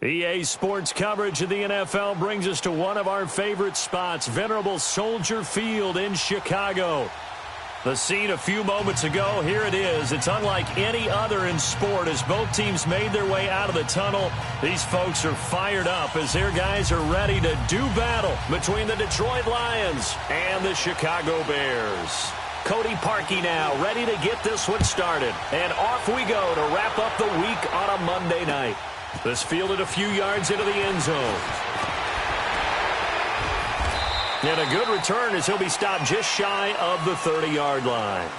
EA Sports coverage of the NFL brings us to one of our favorite spots, venerable Soldier Field in Chicago. The scene a few moments ago, here it is. It's unlike any other in sport as both teams made their way out of the tunnel. These folks are fired up as their guys are ready to do battle between the Detroit Lions and the Chicago Bears. Cody Parkey now ready to get this one started. And off we go to wrap up the week on a Monday night. This fielded a few yards into the end zone. And a good return as he'll be stopped just shy of the 30-yard line.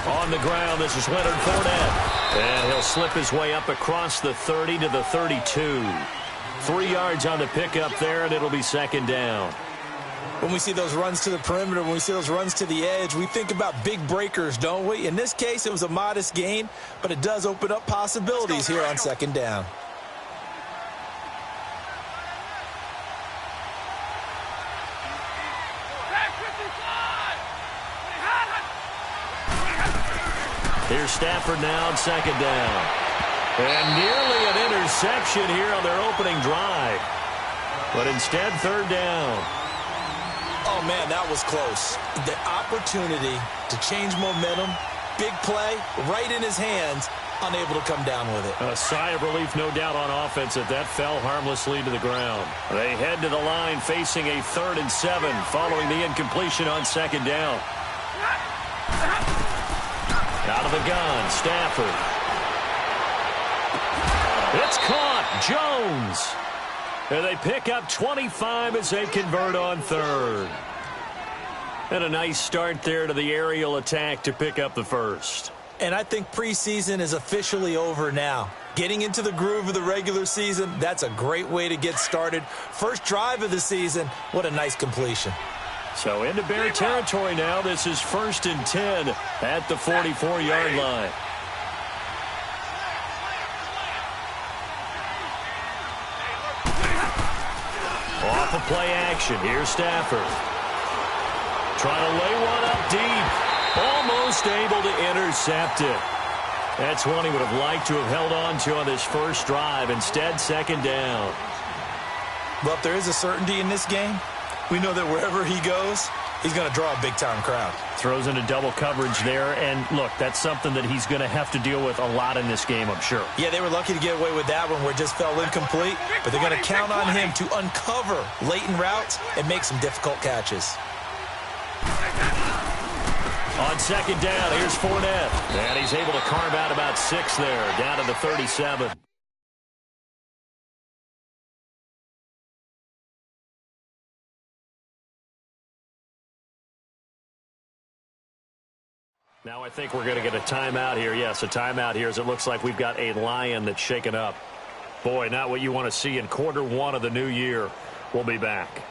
On the ground, this is Leonard Fournette. And he'll slip his way up across the 30 to the 32. 3 yards on the pickup there, and it'll be second down. When we see those runs to the perimeter, when we see those runs to the edge, we think about big breakers, don't we? In this case, it was a modest gain, but it does open up possibilities here on second down. Here's Stafford now on second down. And nearly an interception here on their opening drive. But instead, third down. Oh, man, that was close. The opportunity to change momentum, big play, right in his hands, unable to come down with it. A sigh of relief, no doubt, on offense that fell harmlessly to the ground. They head to the line facing a 3rd and 7 following the incompletion on second down. Out of the gun, Stafford. It's caught, Jones. And they pick up 25 as they convert on third. And a nice start there to the aerial attack to pick up the first. And I think preseason is officially over now. Getting into the groove of the regular season, that's a great way to get started. First drive of the season, what a nice completion. So into Bear territory now. This is 1st and 10 at the 44-yard line. Off of play action. Here's Stafford. Trying to lay one up deep. Almost able to intercept it. That's one he would have liked to have held on to on this first drive. Instead, second down. Well, if there is a certainty in this game, we know that wherever he goes, he's going to draw a big-time crowd. Throws into double coverage there, and look, that's something that he's going to have to deal with a lot in this game, I'm sure. Yeah, they were lucky to get away with that one where it just fell incomplete, but they're going to count on him to uncover latent routes and make some difficult catches. On second down, here's Fournette, and he's able to carve out about 6 there, down to the 37. Now I think we're going to get a timeout here. Yes, a timeout here as it looks like we've got a Lion that's shaken up. Boy, not what you want to see in quarter 1 of the new year. We'll be back.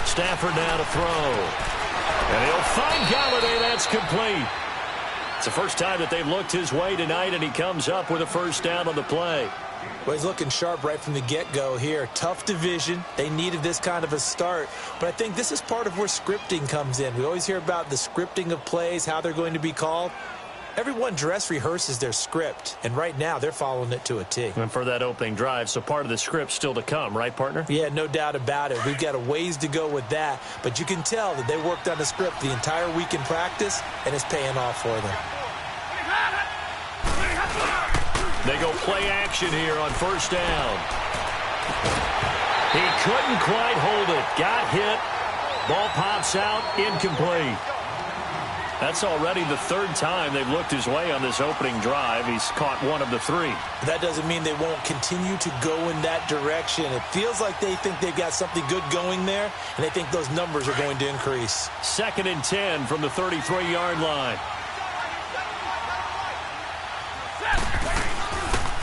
Stafford now to throw. And he'll find Galladay. That's complete. It's the first time that they've looked his way tonight, and he comes up with a first down on the play. Well, he's looking sharp right from the get-go here. Tough division. They needed this kind of a start. But I think this is part of where scripting comes in. We always hear about the scripting of plays, how they're going to be called. Everyone dress rehearses their script, and right now they're following it to a T. And for that opening drive, so part of the script still to come, right, partner? Yeah, no doubt about it. We've got a ways to go with that, but you can tell that they worked on the script the entire week in practice, and it's paying off for them. They go play action here on first down. He couldn't quite hold it. Got hit. Ball pops out. Incomplete. That's already the third time they've looked his way on this opening drive. He's caught one of the three. That doesn't mean they won't continue to go in that direction. It feels like they think they've got something good going there, and they think those numbers are going to increase. 2nd and 10 from the 33-yard line.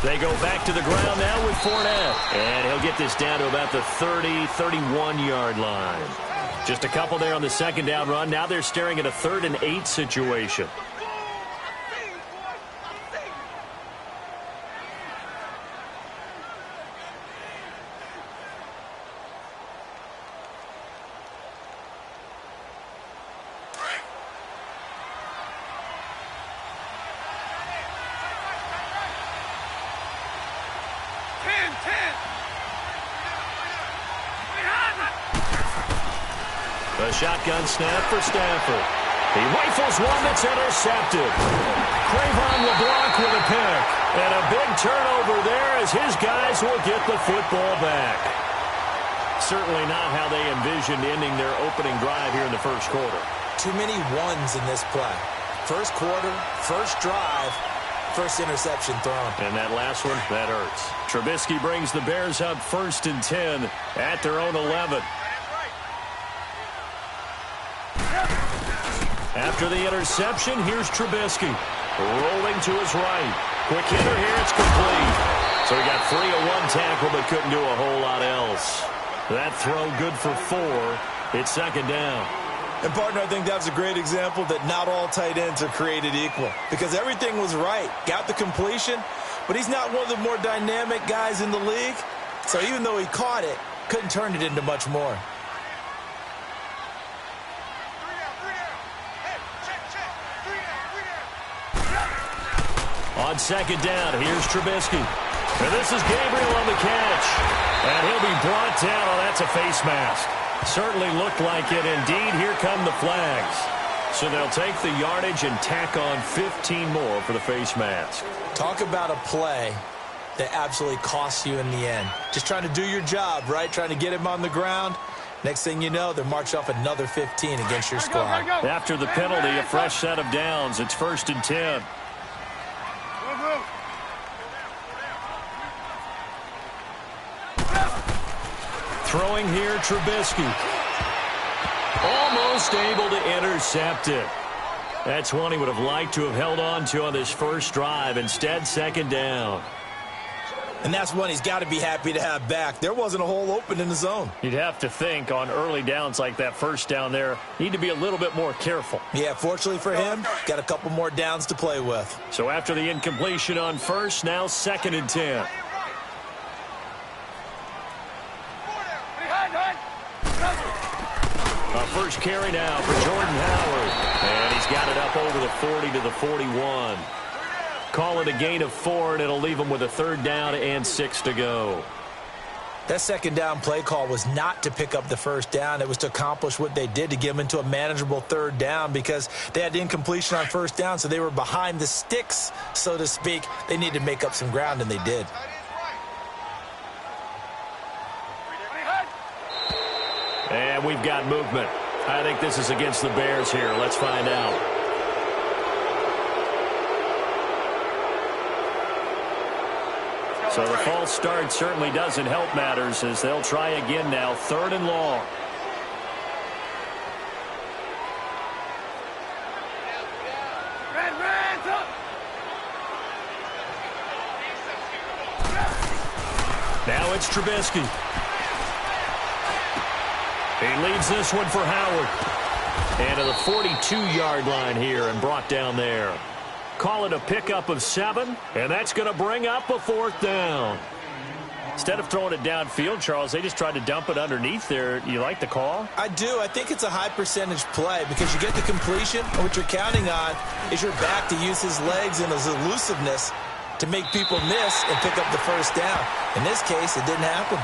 They go back to the ground now with Fournette. And he'll get this down to about the 30, 31-yard line. Just a couple there on the second down run. Now they're staring at a 3rd and 8 situation. A shotgun snap for Stafford. He rifles one that's intercepted. Cravon LeBlanc with a pick. And a big turnover there as his guys will get the football back. Certainly not how they envisioned ending their opening drive here in the first quarter. Too many ones in this play. First quarter, first drive, first interception thrown. And that last one, that hurts. Trubisky brings the Bears up 1st and 10 at their own 11. After the interception, here's Trubisky. Rolling to his right. Quick hitter here, it's complete. So he got free of one tackle, but couldn't do a whole lot else. That throw good for 4. It's 2nd down. And, partner, I think that's a great example that not all tight ends are created equal. Because everything was right. Got the completion, but he's not one of the more dynamic guys in the league. So even though he caught it, couldn't turn it into much more. On 2nd down, here's Trubisky. And this is Gabriel on the catch. And he'll be brought down. Oh, that's a face mask. Certainly looked like it. Indeed, here come the flags. So they'll take the yardage and tack on 15 more for the face mask. Talk about a play that absolutely costs you in the end. Just trying to do your job, right? Trying to get him on the ground. Next thing you know, they're marching off another 15 against your squad. After the penalty, a fresh set of downs. It's 1st and 10. Throwing here, Trubisky. Almost able to intercept it. That's one he would have liked to have held on to on this first drive. Instead, 2nd down. And that's one he's got to be happy to have back. There wasn't a hole open in the zone. You'd have to think on early downs like that first down there, need to be a little bit more careful. Yeah, fortunately for him, got a couple more downs to play with. So after the incompletion on first, now 2nd and 10. A first carry now for Jordan Howard. And he's got it up over the 40 to the 41. Call it a gain of 4, and it'll leave him with a 3rd down and 6 to go. That 2nd down play call was not to pick up the 1st down. It was to accomplish what they did, to get them into a manageable 3rd down, because they had incompletion on 1st down, so they were behind the sticks, so to speak. They needed to make up some ground, and they did. And we've got movement. I think this is against the Bears here. Let's find out. So the false start certainly doesn't help matters as they'll try again now. 3rd and long. Now it's Trubisky. He leads this one for Howard. And to the 42-yard line here and brought down there. Call it a pickup of 7, and that's going to bring up a 4th down. Instead of throwing it downfield, Charles, they just tried to dump it underneath there. You like the call? I do. I think it's a high-percentage play because you get the completion, and what you're counting on is your back to use his legs and his elusiveness to make people miss and pick up the 1st down. In this case, it didn't happen.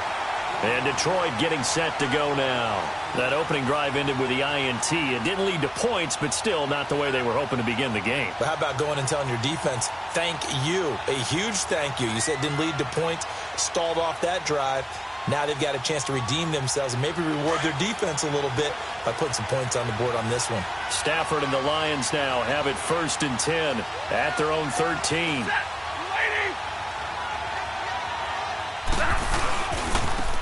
And Detroit getting set to go now. That opening drive ended with the INT. It didn't lead to points, but still not the way they were hoping to begin the game. But how about going and telling your defense, thank you, a huge thank you. You said it didn't lead to points, stalled off that drive. Now they've got a chance to redeem themselves and maybe reward their defense a little bit by putting some points on the board on this one. Stafford and the Lions now have it 1st and 10 at their own 13.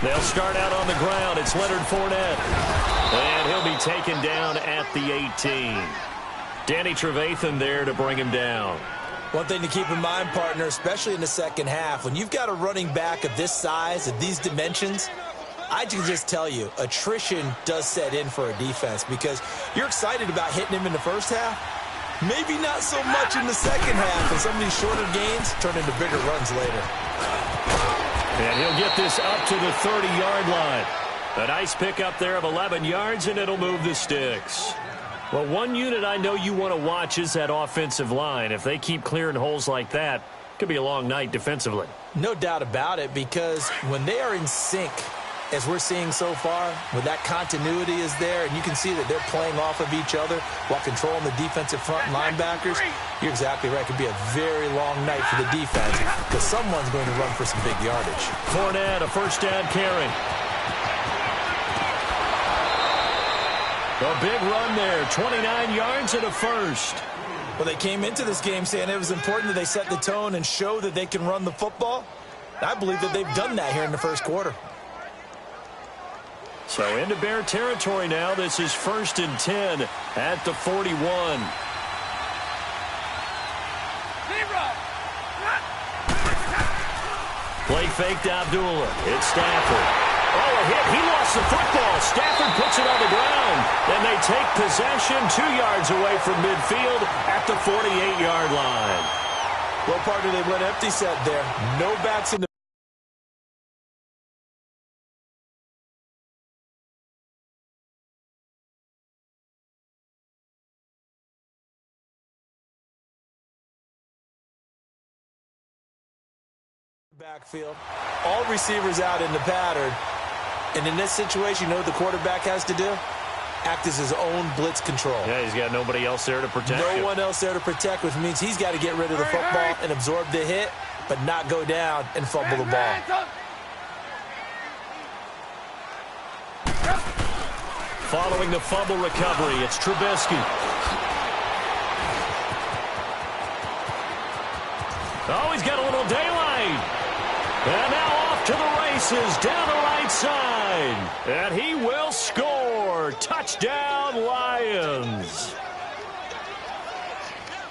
They'll start out on the ground. It's Leonard Fournette. And he'll be taken down at the 18. Danny Trevathan there to bring him down. One thing to keep in mind, partner, especially in the second half, when you've got a running back of this size, of these dimensions, I can just tell you, attrition does set in for a defense because you're excited about hitting him in the first half. Maybe not so much in the second half, and some of these shorter gains turn into bigger runs later. And he'll get this up to the 30-yard line. A nice pickup there of 11 yards, and it'll move the sticks. Well, one unit I know you want to watch is that offensive line. If they keep clearing holes like that, it could be a long night defensively. No doubt about it, because when they are in sync, as we're seeing so far, when that continuity is there, and you can see that they're playing off of each other while controlling the defensive front linebackers, you're exactly right. It could be a very long night for the defense because someone's going to run for some big yardage. Fournette, a first down carry. A big run there, 29 yards and a first. Well, they came into this game saying it was important that they set the tone and show that they can run the football. I believe that they've done that here in the first quarter. So into Bear territory now. This is 1st and 10 at the 41. Play fake to Abdullah. It's Stafford. Oh, a hit. He lost the football. Stafford puts it on the ground. Then they take possession 2 yards away from midfield at the 48-yard line. Well, partner, they went empty set there. No backs in the backfield. All receivers out in the pattern. And in this situation, you know what the quarterback has to do? Act as his own blitz control. Yeah, he's got nobody else there to protect him. No one else there to protect, which means he's got to get rid of the football and absorb the hit, but not go down and fumble the ball. Following the fumble recovery, it's Trubisky. Oh, he's got a little daylight. And now off to the races down the right side. And he will score. Touchdown, Lions.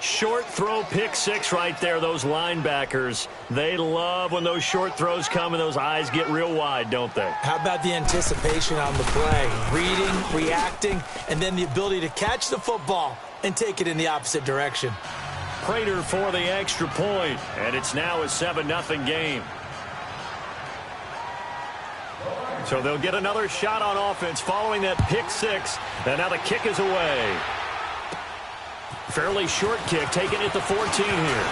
Short throw, pick six right there. Those linebackers, they love when those short throws come and those eyes get real wide, don't they? How about the anticipation on the play? Reading, reacting, and then the ability to catch the football and take it in the opposite direction. Prater for the extra point, and it's now a 7-0 game. So they'll get another shot on offense following that pick six, and now the kick is away. Fairly short kick, taken at the 14 here.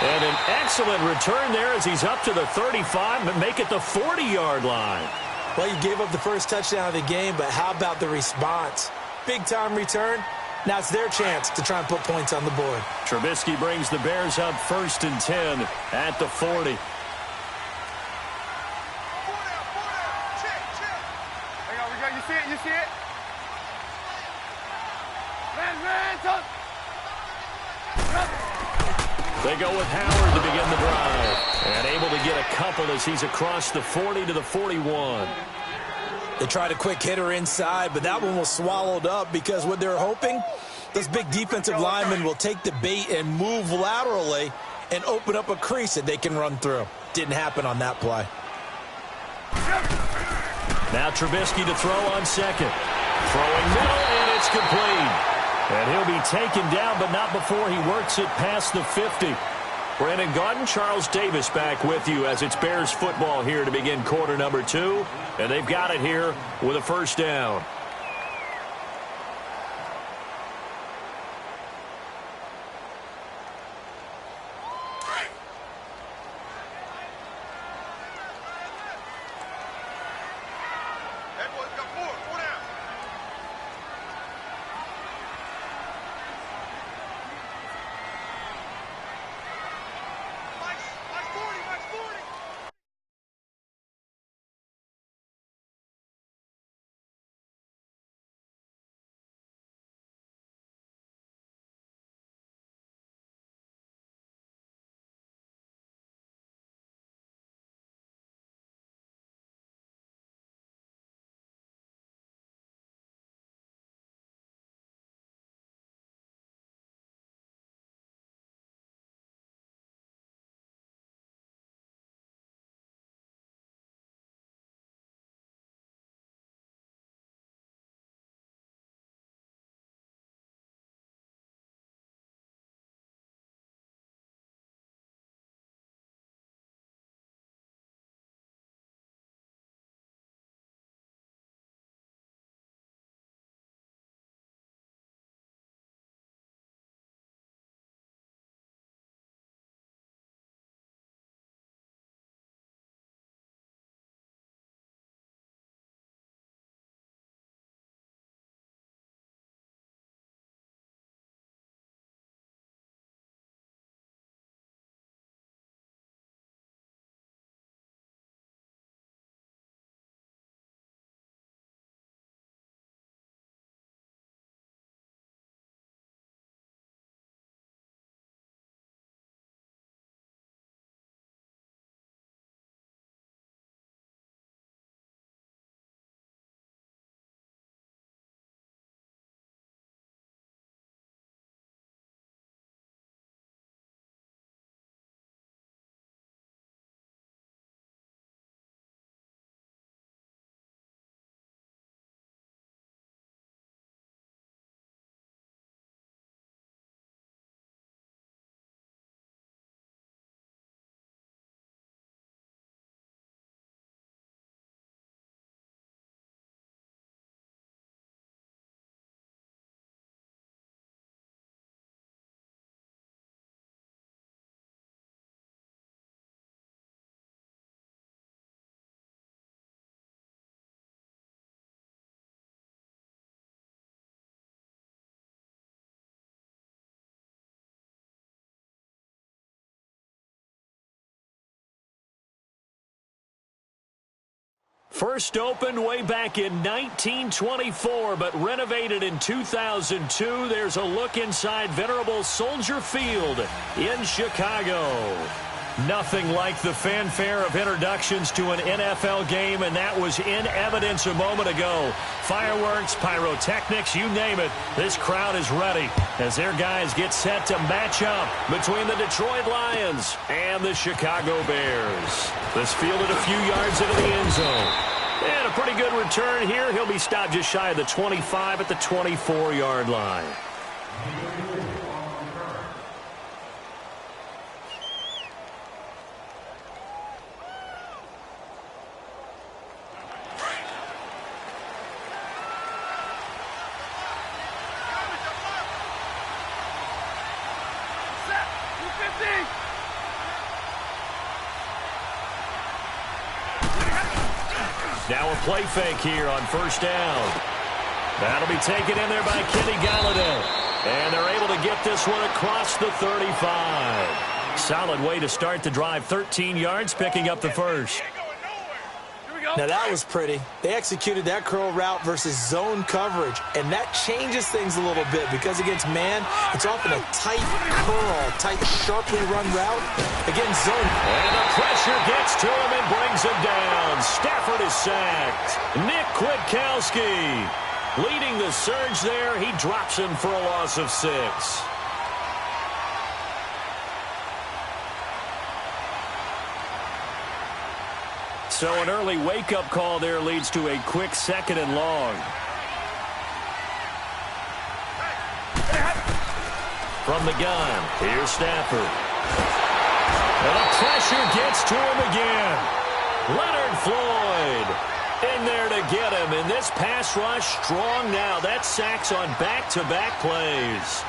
And an excellent return there as he's up to the 35, but make it the 40-yard line. Well, you gave up the first touchdown of the game, but how about the response? Big-time return. Now it's their chance to try and put points on the board. Trubisky brings the Bears up 1st and 10 at the 40. You see it? You see it? They go with Howard to begin the drive. And able to get a couple as he's across the 40 to the 41. They tried a quick hitter inside, but that one was swallowed up because what they're hoping, those big defensive linemen will take the bait and move laterally and open up a crease that they can run through. Didn't happen on that play. Now Trubisky to throw on second. Throwing middle, and it's complete. And he'll be taken down, but not before he works it past the 50. Brandon Gaudin, Charles Davis back with you as it's Bears football here to begin quarter number 2. And they've got it here with a first down. First opened way back in 1924, but renovated in 2002. There's a look inside venerable Soldier Field in Chicago. Nothing like the fanfare of introductions to an NFL game, and that was in evidence a moment ago. Fireworks, pyrotechnics, you name it. This crowd is ready as their guys get set to match up between the Detroit Lions and the Chicago Bears. This fielded a few yards into the end zone. And a pretty good return here. He'll be stopped just shy of the 25 at the 24-yard line. Now a play fake here on first down. That'll be taken in there by Kenny Galladay. And they're able to get this one across the 35. Solid way to start the drive. 13 yards, picking up the first. Now that was pretty. They executed that curl route versus zone coverage, and that changes things a little bit because against man, it's often a tight curl, tight, sharply run route. Against zone. And the pressure gets to him and brings him down. Stafford is sacked. Nick Kwiatkowski leading the surge there. He drops him for a loss of 6. So an early wake-up call there leads to a quick 2nd and long. From the gun, here's Stafford. And the pressure gets to him again. Leonard Floyd in there to get him. And this pass rush strong now. That's sacks on back-to-back plays.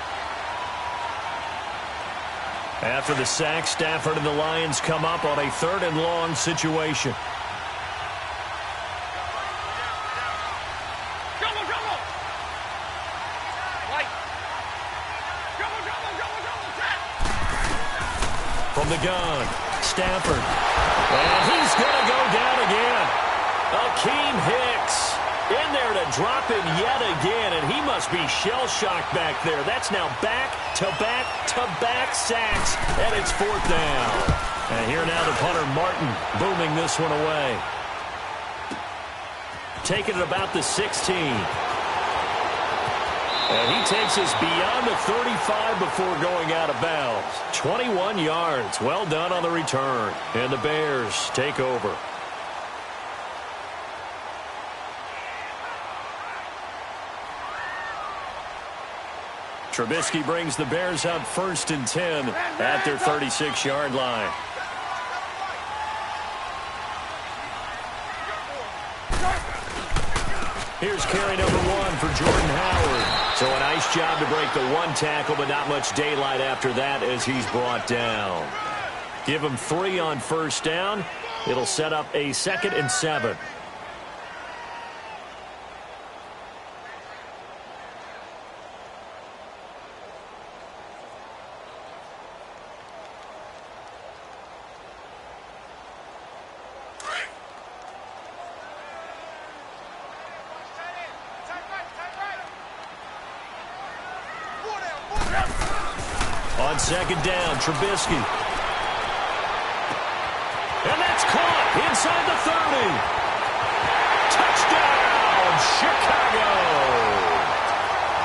After the sack, Stafford and the Lions come up on a 3rd and long situation. From the gun, Stafford. And he's going to go down again. Akeem Hicks in there to drop him yet again, and he must be shell-shocked back there. That's now back-to-back-to-back sacks, and it's 4th down. And here now the punter, Martin, booming this one away. Taking it about the 16. And he takes us beyond the 35 before going out of bounds. 21 yards. Well done on the return. And the Bears take over. Trubisky brings the Bears up 1st and 10 at their 36-yard line. Here's carry number 1 for Jordan Howard. So a nice job to break the 1 tackle, but not much daylight after that as he's brought down. Give him 3 on first down. It'll set up a 2nd and 7. On 2nd down, Trubisky. And that's caught inside the 30. Touchdown, Chicago.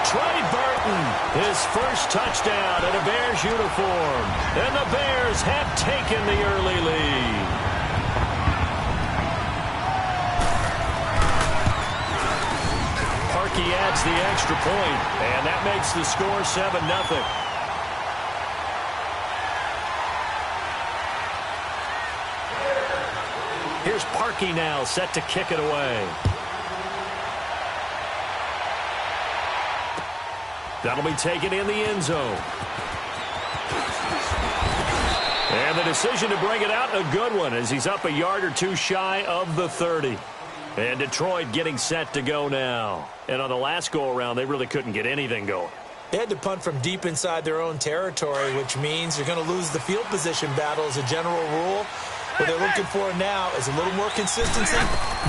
Trey Burton, his first touchdown in a Bears uniform. And the Bears have taken the early lead. Parkey adds the extra point, and that makes the score 7-0. Here's Parkey now, set to kick it away. That'll be taken in the end zone. And the decision to bring it out, a good one, as he's up a yard or 2 shy of the 30. And Detroit getting set to go now. And on the last go-around, they really couldn't get anything going. They had to punt from deep inside their own territory, which means you're going to lose the field position battle as a general rule. What they're looking for now is a little more consistency,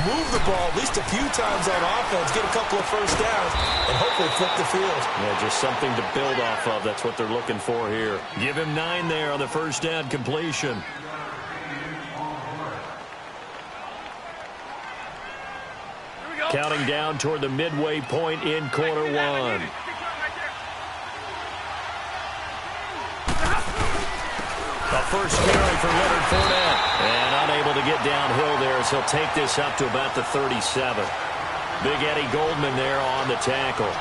move the ball at least a few times on offense, get a couple of first downs, and hopefully flip the field. Yeah, just something to build off of. That's what they're looking for here. Give him 9 there on the first down completion. Counting down toward the midway point in quarter one. A first carry for Leonard Fournette. And unable to get downhill there as he'll take this up to about the 37. Big Eddie Goldman there on the tackle.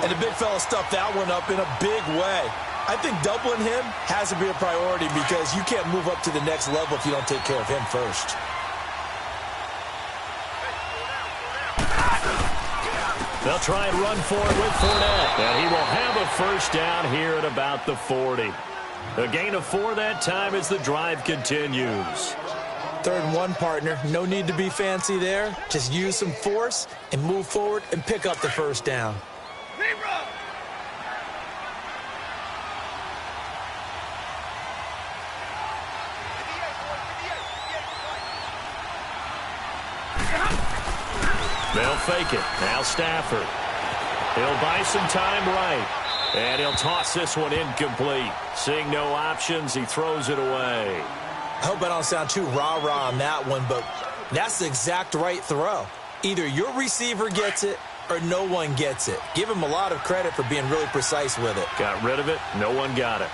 And the big fella stuffed that one up in a big way. I think doubling him has to be a priority because you can't move up to the next level if you don't take care of him first. They'll try and run for it with Fournette. And he will have a first down here at about the 40. A gain of 4 that time as the drive continues. 3rd and 1, partner. No need to be fancy there. Just use some force and move forward and pick up the first down. They'll fake it. Now Stafford. He'll buy some time right. And he'll toss this one incomplete. Seeing no options, he throws it away. I hope I don't sound too rah-rah on that one, but that's the exact right throw. Either your receiver gets it or no one gets it. Give him a lot of credit for being really precise with it. Got rid of it. No one got it.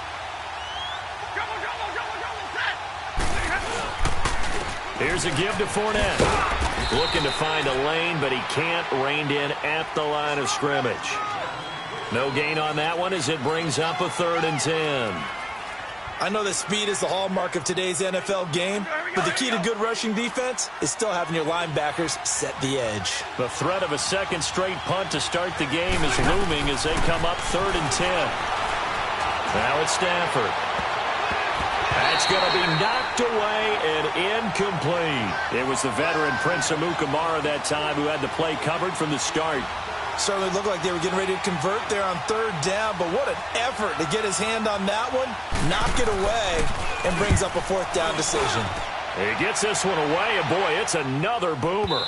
Here's a give to Fournette. Looking to find a lane, but he can't. Reined in at the line of scrimmage. No gain on that one as it brings up a 3rd and 10. I know that speed is the hallmark of today's NFL game, but the key to good rushing defense is still having your linebackers set the edge. The threat of a second straight punt to start the game is looming as they come up 3rd and 10. Now it's Stafford. That's going to be knocked away and incomplete. It was the veteran Prince Amukamara that time who had the play covered from the start. Certainly looked like they were getting ready to convert there on 3rd down, but what an effort to get his hand on that one, knock it away, and brings up a 4th down decision. He gets this one away, and boy, it's another boomer.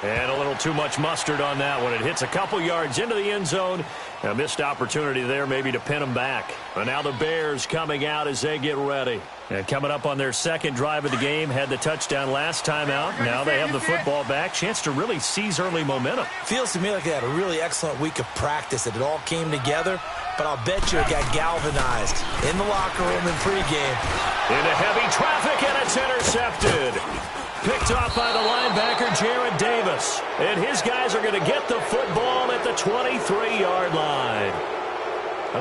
And a little too much mustard on that one. It hits a couple yards into the end zone. A missed opportunity there maybe to pin them back. And now the Bears coming out as they get ready. And coming up on their 2nd drive of the game, had the touchdown last time out. Now they have the football back. Chance to really seize early momentum. Feels to me like they had a really excellent week of practice, that it all came together. But I'll bet you it got galvanized in the locker room in pregame. Into heavy traffic, and it's intercepted. Picked off by the linebacker, Jarrad Davis. And his guys are going to get the football at the 23-yard line.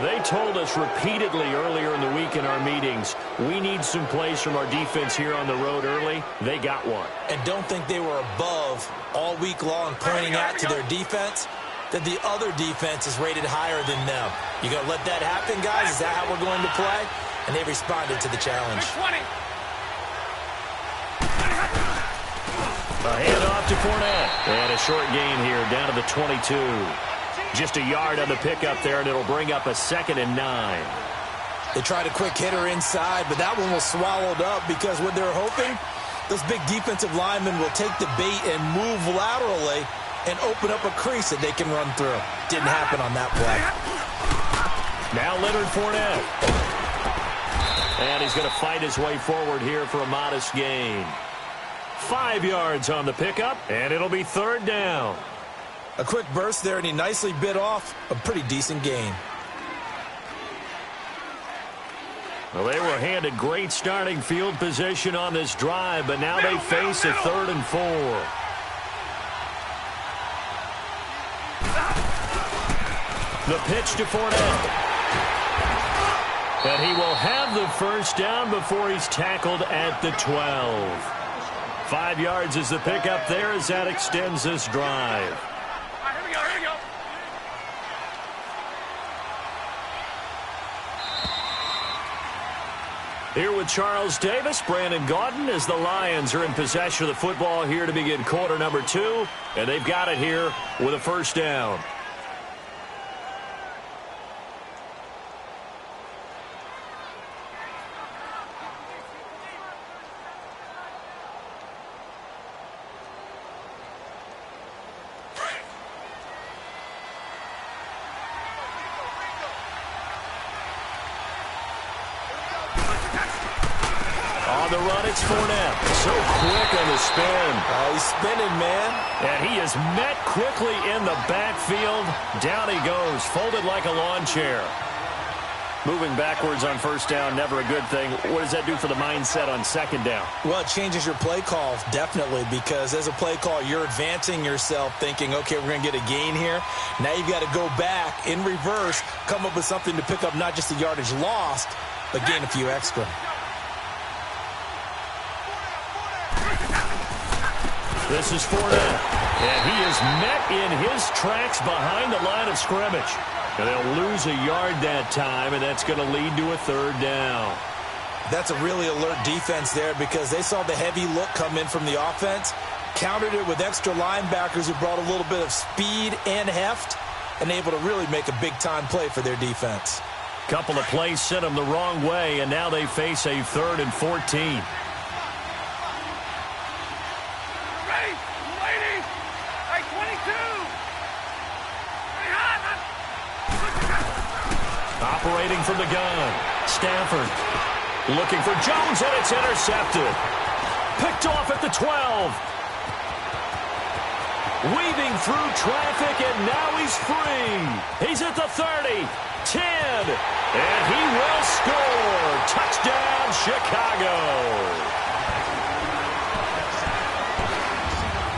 They told us repeatedly earlier in the week in our meetings, we need some plays from our defense here on the road early. They got one. And don't think they were above all week long pointing out to their defense that the other defense is rated higher than them. You going to let that happen, guys? Is that how we're going to play? And they responded to the challenge. A handoff to Fournette. And a short gain here down to the 22. Just a yard on the pickup there, and it'll bring up a 2nd and 9. They tried a quick hitter inside, but that one was swallowed up because what they're hoping, those big defensive linemen will take the bait and move laterally and open up a crease that they can run through. Didn't happen on that play. Now Leonard Fournette. And he's going to fight his way forward here for a modest gain. 5 yards on the pickup, and it'll be 3rd down. A quick burst there, and he nicely bit off a pretty decent gain. Well, they were handed great starting field position on this drive, but now they face a 3rd and 4. The pitch to Fournette. And he will have the first down before he's tackled at the 12. 5 yards is the pickup there as that extends this drive. Here we go. Here with Charles Davis, Brandon Gaudin, as the Lions are in possession of the football here to begin quarter number 2. And they've got it here with a first down. run, it's Fournette. So quick on the spin. He's spinning, man. And he is met quickly in the backfield. Down he goes, folded like a lawn chair. Moving backwards on first down, never a good thing. What does that do for the mindset on second down? Well, it changes your play call, definitely, because as a play call, you're advancing yourself thinking, okay, we're going to get a gain here. Now you've got to go back in reverse, come up with something to pick up not just the yardage lost, but gain a few extra. This is Fournette, and he is met in his tracks behind the line of scrimmage. And they'll lose a yard that time, and that's going to lead to a third down. That's a really alert defense there because they saw the heavy look come in from the offense, countered it with extra linebackers who brought a little bit of speed and heft, and able to really make a big-time play for their defense. Couple of plays sent them the wrong way, and now they face a 3rd and 14. Operating from the gun, Stafford looking for Jones, and it's intercepted. Picked off at the 12. Weaving through traffic, and now he's free. He's at the 30, 10, and he will score. Touchdown, Chicago.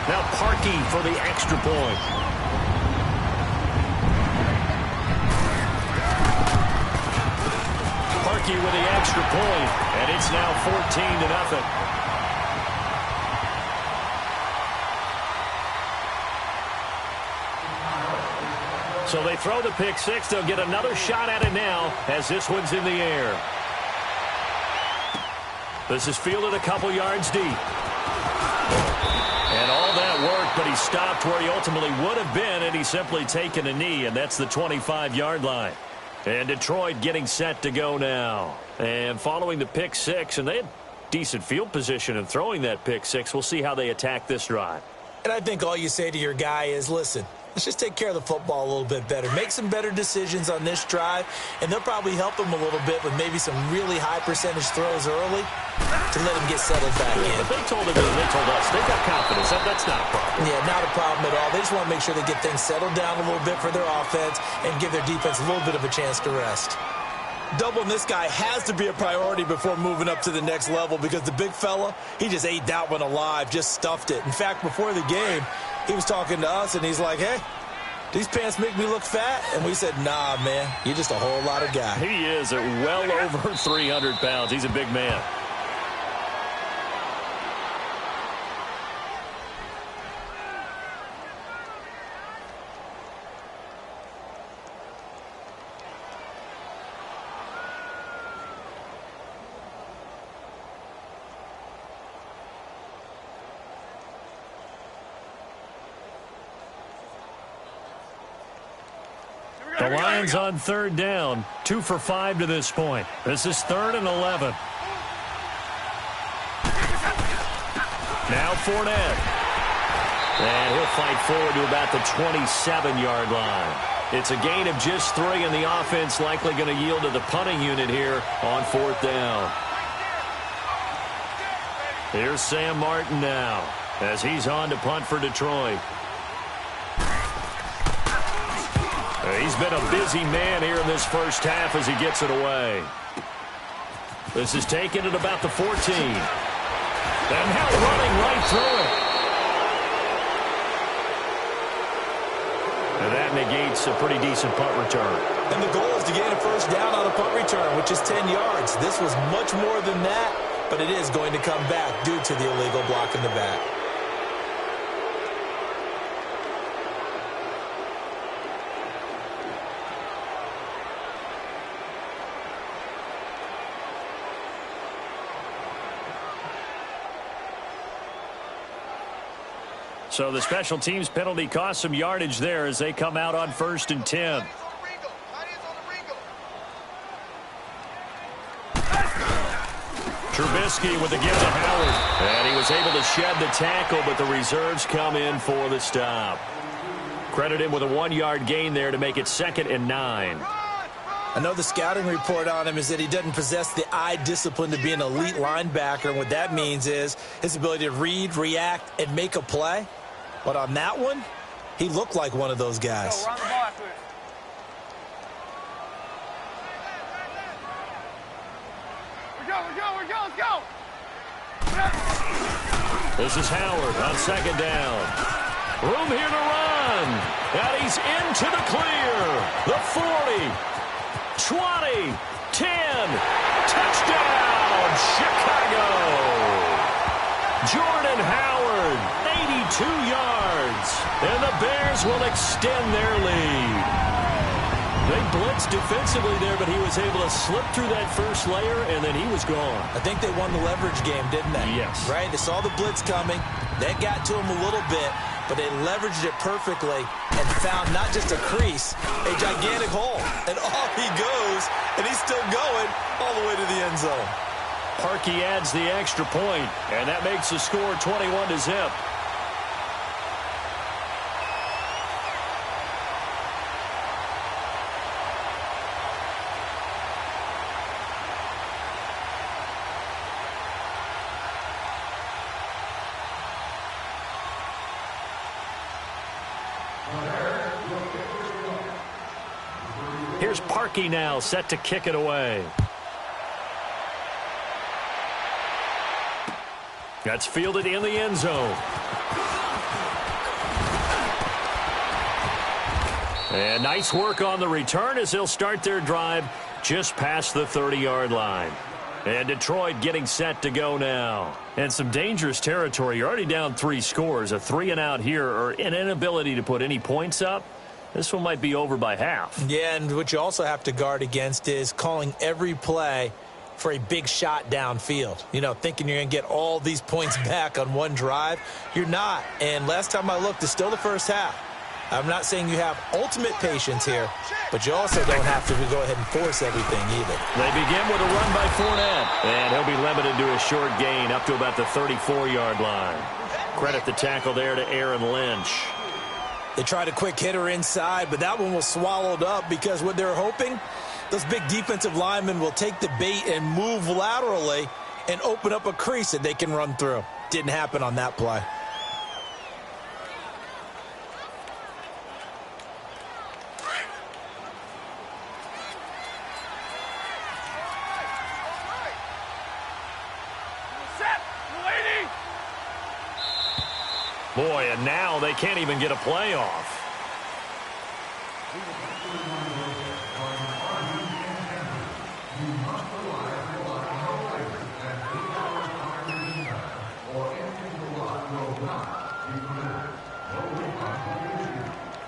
Now Parkey for the extra point. With the extra point, and it's now 14-0. So they throw the pick six. They'll get another shot at it now as this one's in the air. This is fielded a couple yards deep. And all that work, but he stopped where he ultimately would have been, and he's simply taken a knee, and that's the 25-yard line. And Detroit getting set to go now. And following the pick six, and they had decent field position in throwing that pick six. We'll see how they attack this drive. And I think all you say to your guy is, listen, let's just take care of the football a little bit better. Make some better decisions on this drive, and they'll probably help him a little bit with maybe some really high-percentage throws early to let him get settled back in. But they told us, they've got confidence. That's not a problem. Yeah, not a problem at all. They just want to make sure they get things settled down a little bit for their offense and give their defense a little bit of a chance to rest. Doubling this guy has to be a priority before moving up to the next level because the big fella, he just ate that one alive, just stuffed it. In fact, before the game, he was talking to us, and he's like, hey, these pants make me look fat? And we said, nah, man, you're just a whole lot of guy. He is at well over 300 pounds. He's a big man. The Lions on third down, 2 for 5 to this point. This is 3rd and 11. Now Fournette. And he'll fight forward to about the 27-yard line. It's a gain of just 3, and the offense likely going to yield to the punting unit here on 4th down. Here's Sam Martin now as he's on to punt for Detroit. He's been a busy man here in this first half as he gets it away. This is taken at about the 14. And now running right through it. And that negates a pretty decent punt return. And the goal is to gain a first down on a punt return, which is 10 yards. This was much more than that, but it is going to come back due to the illegal block in the back. So the special teams penalty cost some yardage there as they come out on 1st and 10. Trubisky with the give to Howard. And he was able to shed the tackle, but the reserves come in for the stop. Credit him with a 1-yard gain there to make it 2nd and 9. I know the scouting report on him is that he doesn't possess the eye discipline to be an elite linebacker, and what that means is his ability to read, react, and make a play. But on that one, he looked like one of those guys. Go, run the ball after it. Let's go. This is Howard on second down. Room here to run. And he's into the clear. The 40, 20, 10. Touchdown, Chicago. Jordan Howard, 82 yards. And the Bears will extend their lead. They blitzed defensively there, but he was able to slip through that first layer, and then he was gone. I think they won the leverage game, didn't they? Yes. Right? They saw the blitz coming. That got to him a little bit, but they leveraged it perfectly and found not just a crease, a gigantic hole. And off he goes, and he's still going all the way to the end zone. Parkey adds the extra point, and that makes the score 21-0. Here's Parkey now, set to kick it away. That's fielded in the end zone. And nice work on the return as they'll start their drive just past the 30-yard line. And Detroit getting set to go now. And some dangerous territory. You're already down 3 scores. A 3-and-out here, or an inability to put any points up. This one might be over by half. Yeah, and what you also have to guard against is calling every play for a big shot downfield. You know, thinking you're going to get all these points back on one drive. You're not. And last time I looked, it's still the first half. I'm not saying you have ultimate patience here, but you also don't have to go ahead and force everything either. They begin with a run by Fournette, and he'll be limited to a short gain up to about the 34-yard line. Credit the tackle there to Aaron Lynch. They tried a quick hitter inside, but that one was swallowed up because what they're hoping, those big defensive linemen will take the bait and move laterally and open up a crease that they can run through. Didn't happen on that play. Boy, and now they can't even get a play off.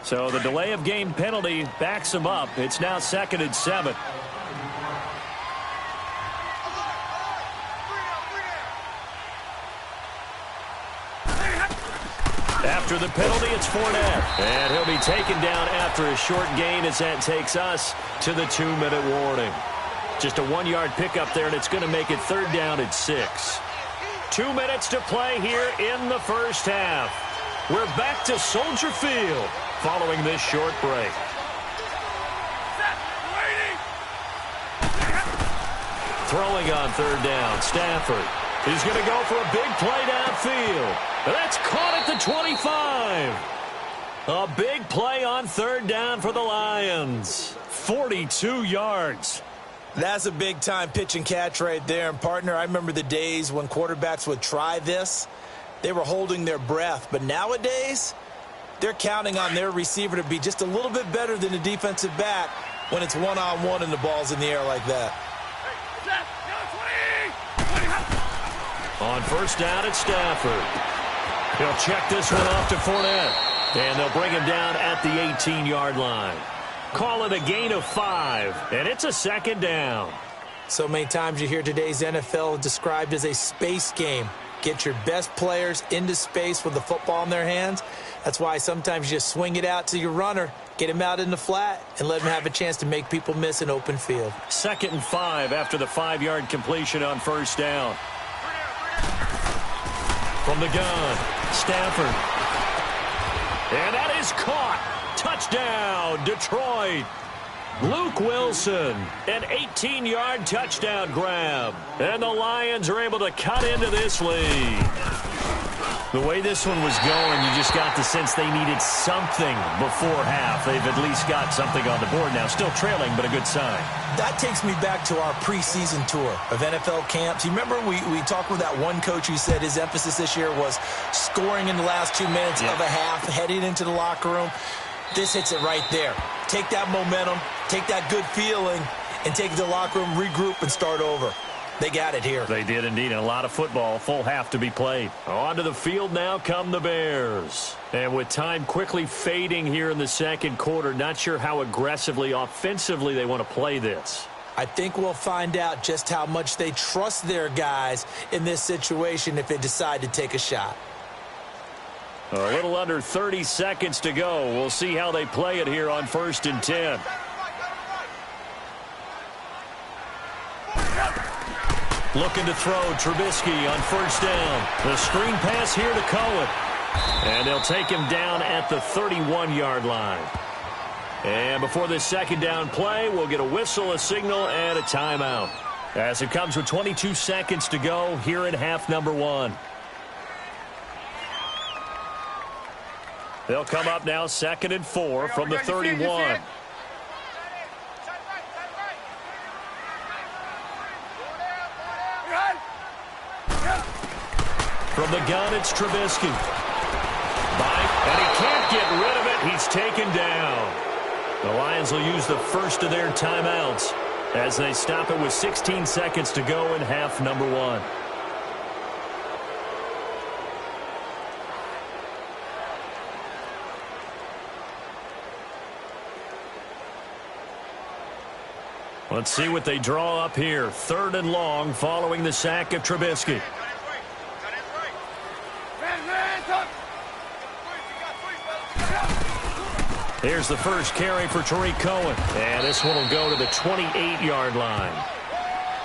So the delay of game penalty backs them up. It's now 2nd and 7. After the penalty, it's Fournette. And he'll be taken down after a short gain as that takes us to the 2-minute warning. Just a 1-yard pickup there, and it's going to make it 3rd down at 6. 2 minutes to play here in the first half. We're back to Soldier Field following this short break. Throwing on 3rd down, Stafford. He's going to go for a big play downfield. That's caught at the 25. A big play on 3rd down for the Lions. 42 yards. That's a big-time pitch and catch right there. And, partner, I remember the days when quarterbacks would try this. They were holding their breath. But nowadays, they're counting on their receiver to be just a little bit better than the defensive back when it's one-on-one and the ball's in the air like that. On 1st down at Stafford. He'll check this one off to Fournette. And they'll bring him down at the 18-yard line. Call it a gain of 5, and it's a 2nd down. So many times you hear today's NFL described as a space game. Get your best players into space with the football in their hands. That's why sometimes you just swing it out to your runner, get him out in the flat, and let him have a chance to make people miss an open field. 2nd and 5 after the 5-yard completion on 1st down. From the gun, Stafford. And that is caught. Touchdown, Detroit. Luke Wilson, an 18-yard touchdown grab. And the Lions are able to cut into this lead. The way this one was going, you just got the sense they needed something before half. They've at least got something on the board now. Still trailing, but a good sign. That takes me back to our preseason tour of NFL camps. You remember we talked with that one coach who said his emphasis this year was scoring in the last 2 minutes of a half, heading into the locker room. This hits it right there. Take that momentum, take that good feeling, and take it to the locker room, regroup, and start over. They got it here. They did indeed, and a lot of football, full half to be played. Onto the field now come the Bears. And with time quickly fading here in the second quarter, not sure how aggressively, offensively they want to play this. I think we'll find out just how much they trust their guys in this situation if they decide to take a shot. A little under 30 seconds to go. We'll see how they play it here on 1st and 10. Looking to throw Trubisky on 1st down. The screen pass here to Cohen. And they'll take him down at the 31-yard line. And before this second down play, we'll get a whistle, a signal, and a timeout. As it comes with 22 seconds to go here in half number 1. They'll come up now 2nd and 4 from the 31. From the gun, it's Trubisky. And he can't get rid of it. He's taken down. The Lions will use the first of their timeouts as they stop it with 16 seconds to go in half number 1. Let's see what they draw up here. 3rd and long following the sack of Trubisky. Here's the first carry for Tariq Cohen. And this one will go to the 28-yard line.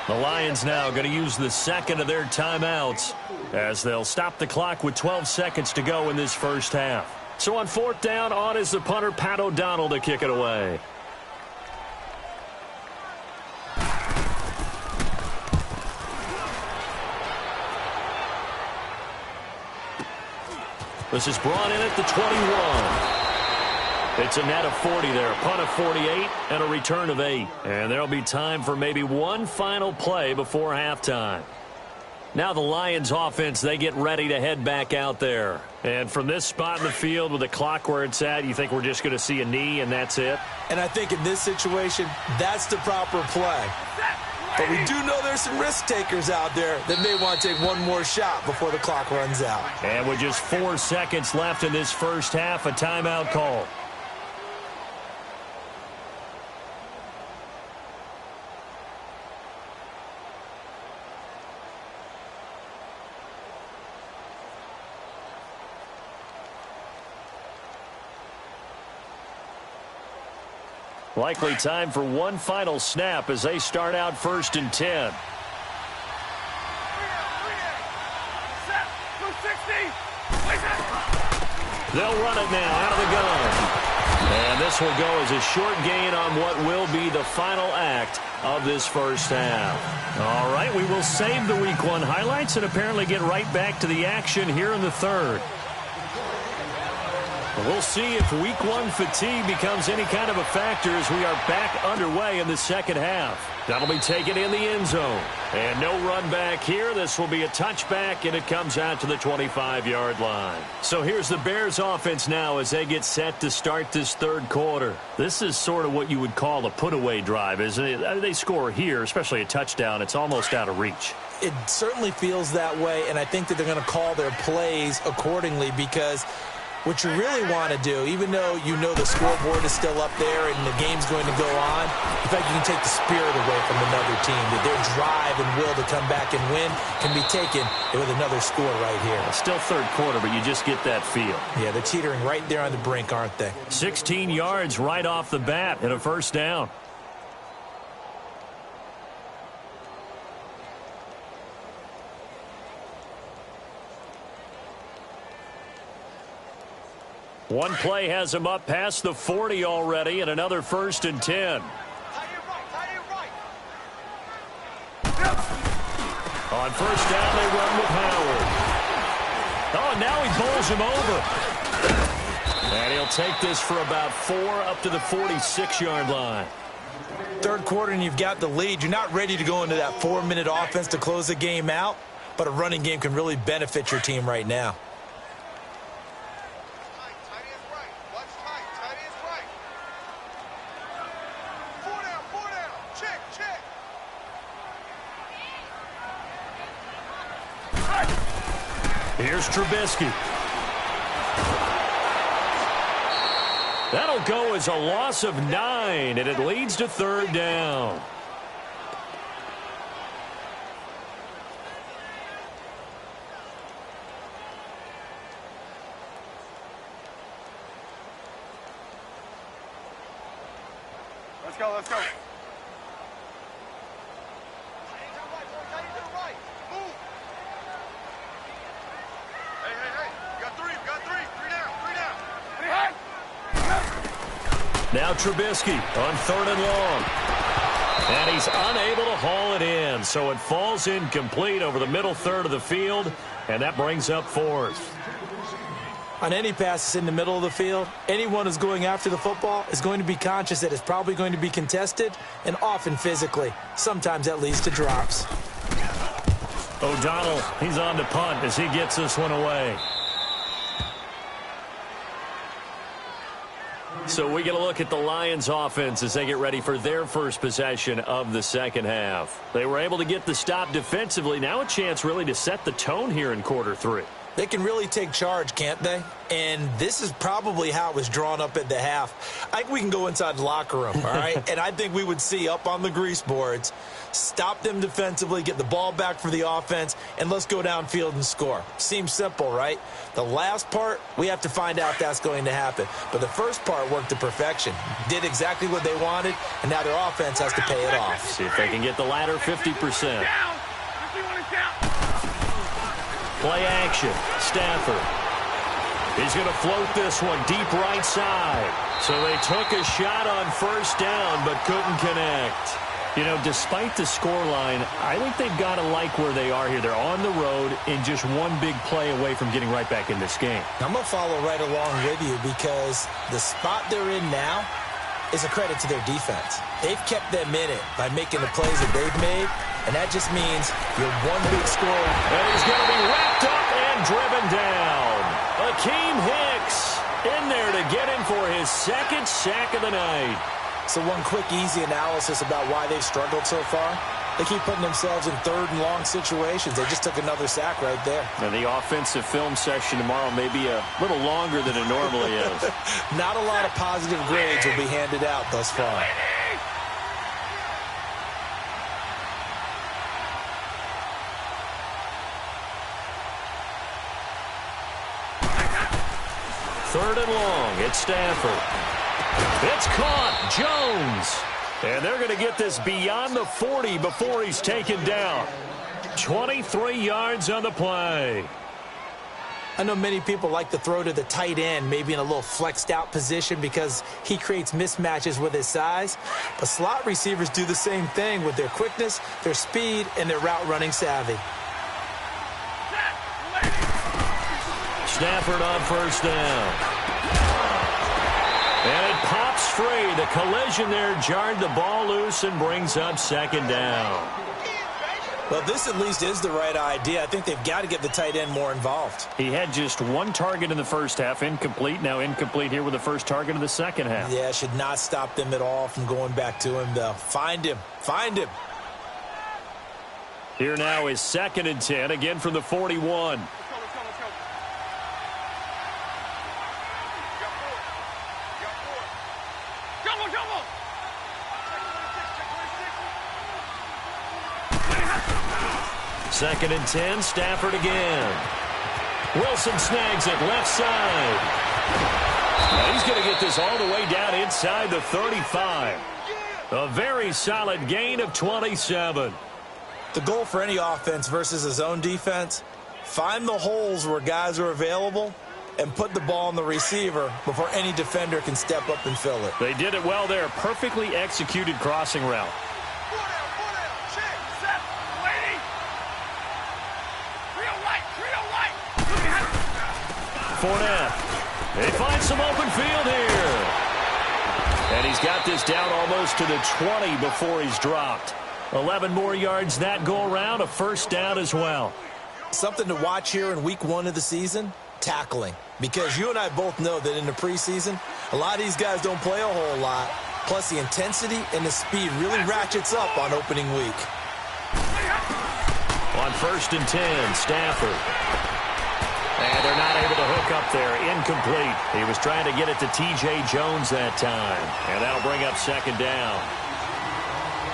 The Lions now going to use the second of their timeouts as they'll stop the clock with 12 seconds to go in this first half. So on 4th down, on is the punter, Pat O'Donnell, to kick it away. This is brought in at the 21. It's a net of 40 there, a punt of 48, and a return of 8. And there'll be time for maybe one final play before halftime. Now the Lions offense, they get ready to head back out there. And from this spot in the field with the clock where it's at, you think we're just going to see a knee and that's it? And I think in this situation, that's the proper play. But we do know there's some risk takers out there that may want to take one more shot before the clock runs out. And with just 4 seconds left in this first half, a timeout call. Likely time for one final snap as they start out 1st and 10. They'll run it now out of the gun. And this will go as a short gain on what will be the final act of this first half. All right, we will save the Week 1 highlights and apparently get right back to the action here in the third. We'll see if Week 1 fatigue becomes any kind of a factor as we are back underway in the second half. That'll be taken in the end zone. And no run back here. This will be a touchback, and it comes out to the 25-yard line. So here's the Bears offense now as they get set to start this third quarter. This is sort of what you would call a put-away drive, isn't it? They score here, especially a touchdown. It's almost out of reach. It certainly feels that way, and I think that they're going to call their plays accordingly because what you really want to do, even though you know the scoreboard is still up there and the game's going to go on, in fact, you can take the spirit away from another team. That their drive and will to come back and win can be taken with another score right here. It's still third quarter, but you just get that feel. Yeah, they're teetering right there on the brink, aren't they? 16 yards right off the bat and a first down. One play has him up past the 40 already, and another 1st and 10. On 1st down, they run with Howard. Oh, now he bowls him over. And he'll take this for about 4 up to the 46-yard line. Third quarter and you've got the lead. You're not ready to go into that 4-minute offense to close the game out, but a running game can really benefit your team right now. Here's Trubisky. That'll go as a loss of 9, and it leads to 3rd down. Let's go, let's go. Now Trubisky on 3rd and long. And he's unable to haul it in, so it falls incomplete over the middle third of the field, and that brings up 4th. On any passes in the middle of the field, anyone who's going after the football is going to be conscious that it's probably going to be contested, and often physically. Sometimes that leads to drops. O'Donnell, he's on to punt as he gets this one away. So we get a look at the Lions offense as they get ready for their first possession of the second half. They were able to get the stop defensively. Now a chance really to set the tone here in quarter 3. They can really take charge, can't they? And this is probably how it was drawn up at the half. I think we can go inside the locker room, all right? And I think we would see up on the grease boards, stop them defensively, get the ball back for the offense, and let's go downfield and score. Seems simple, right? The last part, we have to find out if that's going to happen. But the first part worked to perfection. Did exactly what they wanted, and now their offense has to pay it off. See if they can get the latter 50%. Play action. Stafford. He's going to float this one deep right side. So they took a shot on 1st down but couldn't connect. You know, despite the scoreline, I think they've got to like where they are here. They're on the road and just one big play away from getting right back in this game. I'm going to follow right along with you because the spot they're in now is a credit to their defense. They've kept them in it by making the plays that they've made, and that just means you're one big score. And he's going to be wrapped up and driven down. Akeem Hicks in there to get him for his 2nd sack of the night. So one quick, easy analysis about why they've struggled so far. They keep putting themselves in 3rd and long situations. They just took another sack right there. And the offensive film session tomorrow may be a little longer than it normally is. Not a lot of positive grades will be handed out thus far. Third and long. It's Stafford. It's caught. Jones. And they're going to get this beyond the 40 before he's taken down. 23 yards on the play. I know many people like to throw to the tight end, maybe in a little flexed out position because he creates mismatches with his size. But slot receivers do the same thing with their quickness, their speed, and their route running savvy. Stafford on 1st down. And it pops free. The collision there jarred the ball loose and brings up 2nd down. Well, this at least is the right idea. I think they've got to get the tight end more involved. He had just 1 target in the first half, incomplete. Now incomplete here with the first target of the second half. Yeah, should not stop them at all from going back to him, though. Find him. Find him. Here now is 2nd and 10, again from the 41. Second and 10, Stafford again. Wilson snags it left side. Now he's going to get this all the way down inside the 35. A very solid gain of 27. The goal for any offense versus a zone defense, find the holes where guys are available and put the ball on the receiver before any defender can step up and fill it. They did it well there. Perfectly executed crossing route. Fournette. They find some open field here. And he's got this down almost to the 20 before he's dropped. 11 more yards that go around, a first down as well. Something to watch here in week 1 of the season, tackling. Because you and I both know that in the preseason, a lot of these guys don't play a whole lot. Plus the intensity and the speed really ratchets up on opening week. On 1st and 10, Stafford. And they're not able to hook up there. Incomplete. He was trying to get it to T.J. Jones that time. And that'll bring up 2nd down.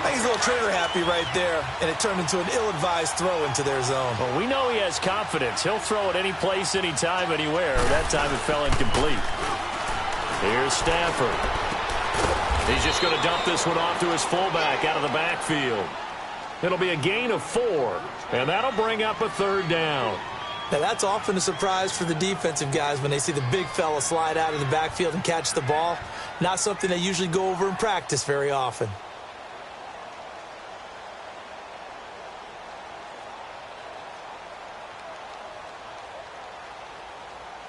I think he's a little trigger happy right there, and it turned into an ill-advised throw into their zone. Well, we know he has confidence. He'll throw it any place, anytime, anywhere. That time it fell incomplete. Here's Stafford. He's just going to dump this one off to his fullback out of the backfield. It'll be a gain of 4, and that'll bring up a 3rd down. Now, that's often a surprise for the defensive guys when they see the big fella slide out of the backfield and catch the ball. Not something they usually go over in practice very often.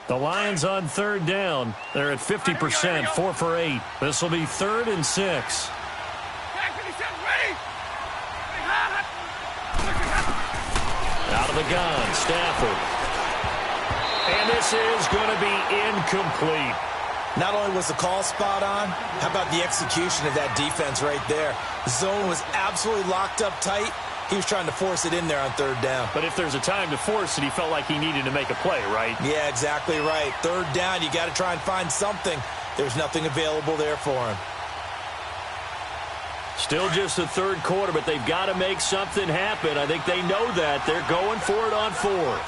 The Lions on 3rd down. They're at 50%, 4 for 8. This will be 3rd and 6. Out of the gun, Stafford. And this is going to be incomplete. Not only was the call spot on, how about the execution of that defense right there? The zone was absolutely locked up tight. He was trying to force it in there on 3rd down. But if there's a time to force it, he felt like he needed to make a play, right? Yeah, exactly right. 3rd down, you got to try and find something. There's nothing available there for him. Still just the 3rd quarter, but they've got to make something happen. I think they know that. They're going for it on 4th.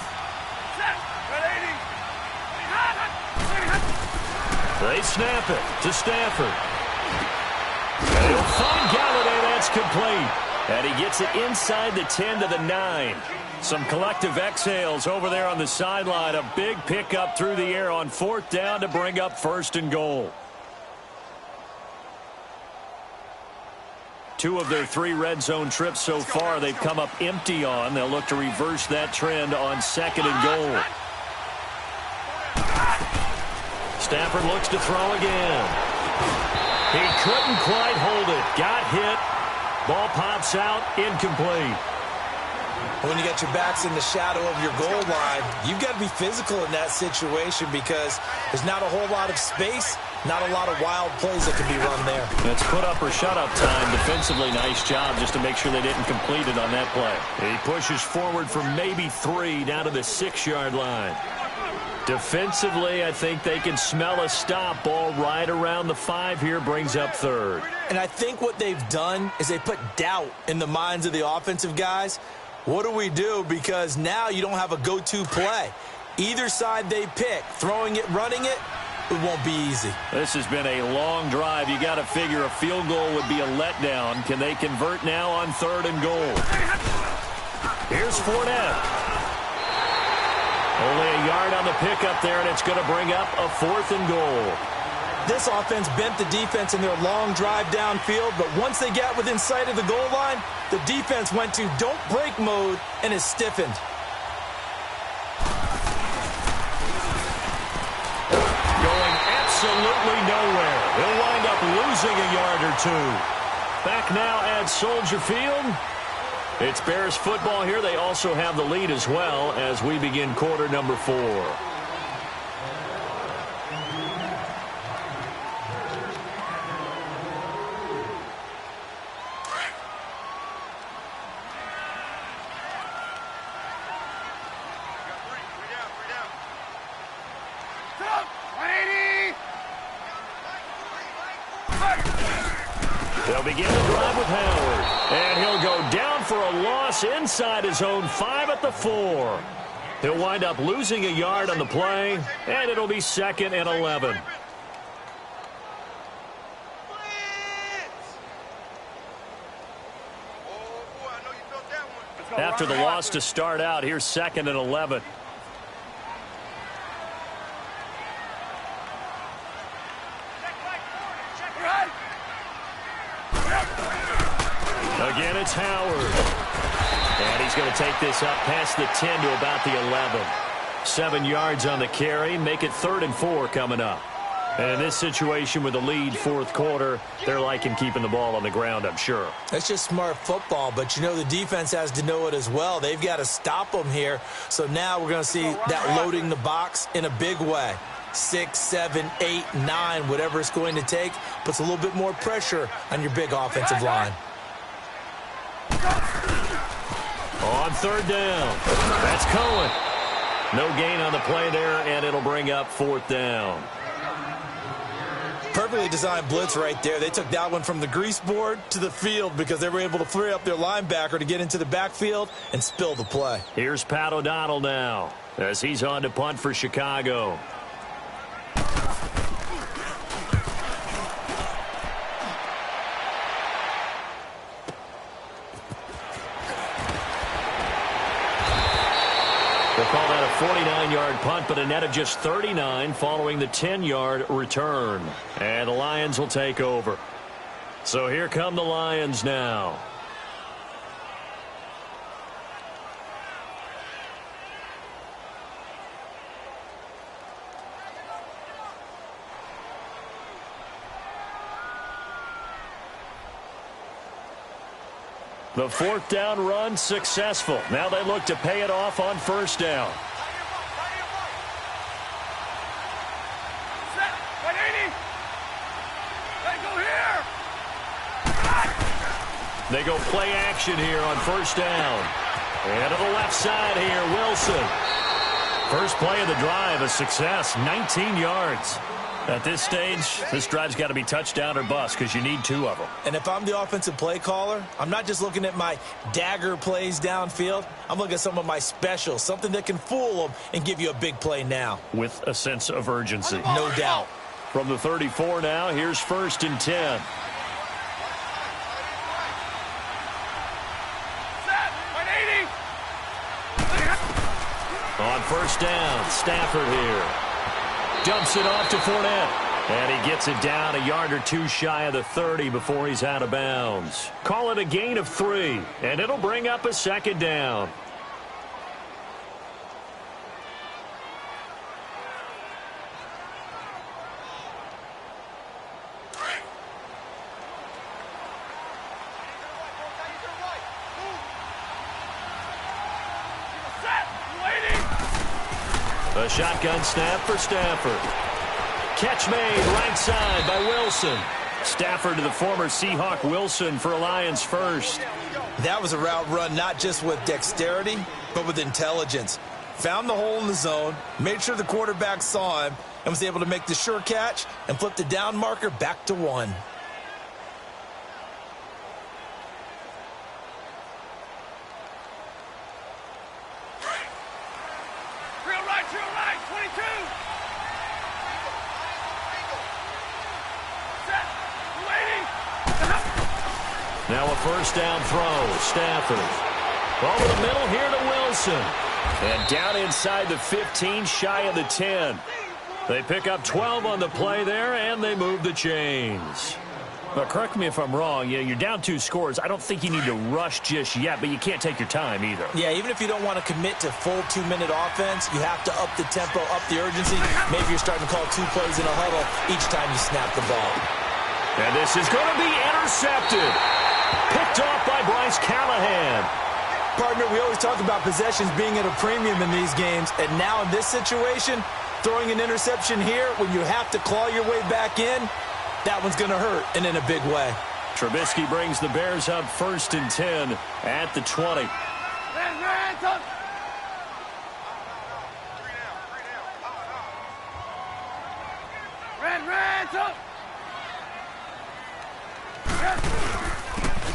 They snap it to Stafford. And he'll find Galladay. That's complete. And he gets it inside the 10 to the 9. Some collective exhales over there on the sideline. A big pickup through the air on 4th down to bring up 1st and goal. 2 of their 3 red zone trips so far they've come up empty on. They'll look to reverse that trend on 2nd and goal. Stafford looks to throw again. He couldn't quite hold it. Got hit. Ball pops out. Incomplete. When you got your backs in the shadow of your goal line, you've got to be physical in that situation because there's not a whole lot of space, not a lot of wild plays that can be run there. That's put up or shut up time. Defensively, nice job just to make sure they didn't complete it on that play. He pushes forward for maybe 3 down to the 6-yard line. Defensively, I think they can smell a stop. Ball right around the 5 here, brings up 3rd. And I think what they've done is they put doubt in the minds of the offensive guys. What do we do? Because now you don't have a go-to play. Either side they pick, throwing it, running it, it won't be easy. This has been a long drive. You got to figure a field goal would be a letdown. Can they convert now on 3rd and goal? Here's Fournette. Only a yard on the pickup there, and it's going to bring up a 4th and goal. This offense bent the defense in their long drive downfield, but once they got within sight of the goal line, the defense went to don't break mode and is stiffened. Going absolutely nowhere. He'll wind up losing a yard or 2. Back now at Soldier Field. It's Bears football here. They also have the lead as well as we begin quarter number 4. They'll begin the drive with Howard. And he'll go down for a loss inside his own 5 at the 4. He'll wind up losing a yard on the play, and it'll be 2nd and 11. After the loss to start out, here's 2nd and 11. Again, it's Howard. And he's going to take this up past the 10 to about the 11. 7 yards on the carry. Make it 3rd and 4 coming up. And in this situation with the lead fourth quarter, they're liking keeping the ball on the ground, I'm sure. That's just smart football, but you know the defense has to know it as well. They've got to stop them here. So now we're going to see that loading the box in a big way. 6, 7, 8, 9, whatever it's going to take, puts a little bit more pressure on your big offensive line. On 3rd down, that's Cohen. No gain on the play there, and it'll bring up 4th down. Perfectly designed blitz right there. They took that one from the grease board to the field because they were able to free up their linebacker to get into the backfield and spill the play. Here's Pat O'Donnell now as he's on to punt for Chicago. They'll call that a 49-yard punt, but a net of just 39 following the 10-yard return. And the Lions will take over. So here come the Lions now. The 4th down run successful. Now they look to pay it off on 1st down. Set. 180. Hey, go here. They go play action here on 1st down. And to the left side here, Wilson. First play of the drive, a success, 19 yards. At this stage, this drive's got to be touchdown or bust because you need 2 of them. And if I'm the offensive play caller, I'm not just looking at my dagger plays downfield. I'm looking at some of my specials, something that can fool them and give you a big play now. With a sense of urgency. No doubt. From the 34 now, here's 1st and 10. Set. 180. On 1st down, Stafford here. Dumps it off to Fournette. And he gets it down a yard or 2 shy of the 30 before he's out of bounds. Call it a gain of 3, and it'll bring up a 2nd down. A shotgun snap for Stafford. Catch made right side by Wilson. Stafford to the former Seahawk Wilson for a Lions first. That was a route run not just with dexterity, but with intelligence. Found the hole in the zone, made sure the quarterback saw him, and was able to make the sure catch and flip the down marker back to 1. Right, 22. Set. Waiting. Now a 1st down throw. Stafford. Over the middle here to Wilson. And down inside the 15, shy of the 10. They pick up 12 on the play there, and they move the chains. But correct me if I'm wrong, you're down 2 scores. I don't think you need to rush just yet, but you can't take your time either. Yeah, even if you don't want to commit to full 2-minute offense, you have to up the tempo, up the urgency. Maybe you're starting to call 2 plays in a huddle each time you snap the ball. And this is going to be intercepted. Picked off by Bryce Callahan. Partner, we always talk about possessions being at a premium in these games, and now in this situation, throwing an interception here when you have to claw your way back in, that one's going to hurt, and in a big way. Trubisky brings the Bears up 1st and 10 at the 20.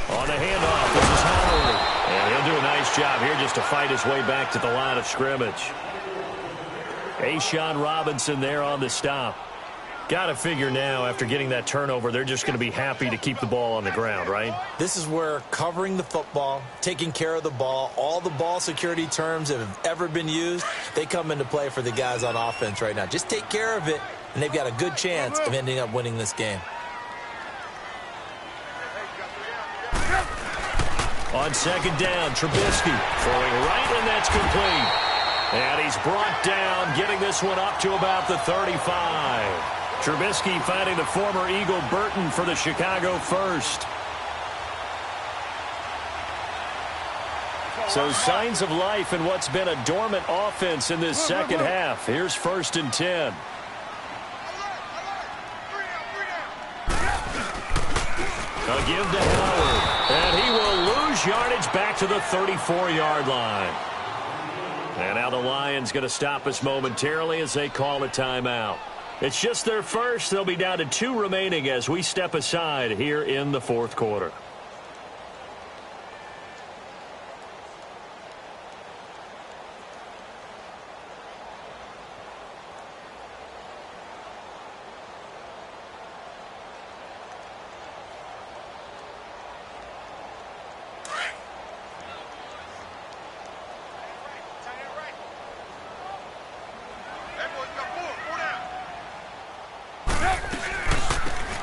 On the handoff, this is Howard. And he'll do a nice job here just to fight his way back to the line of scrimmage. A'Shawn Robinson there on the stop. Got to figure now, after getting that turnover, they're just going to be happy to keep the ball on the ground, right? This is where covering the football, taking care of the ball, all the ball security terms that have ever been used, they come into play for the guys on offense right now. Just take care of it, and they've got a good chance of ending up winning this game. On second down, Trubisky throwing right, and that's complete. And he's brought down, getting this one up to about the 35. Trubisky finding the former Eagle Burton for the Chicago first. So signs of life in what's been a dormant offense in this second half. Here's 1st and 10. A give to Howard, and he will lose yardage back to the 34-yard line. And now the Lions going to stop us momentarily as they call a timeout. It's just their first. They'll be down to 2 remaining as we step aside here in the 4th quarter.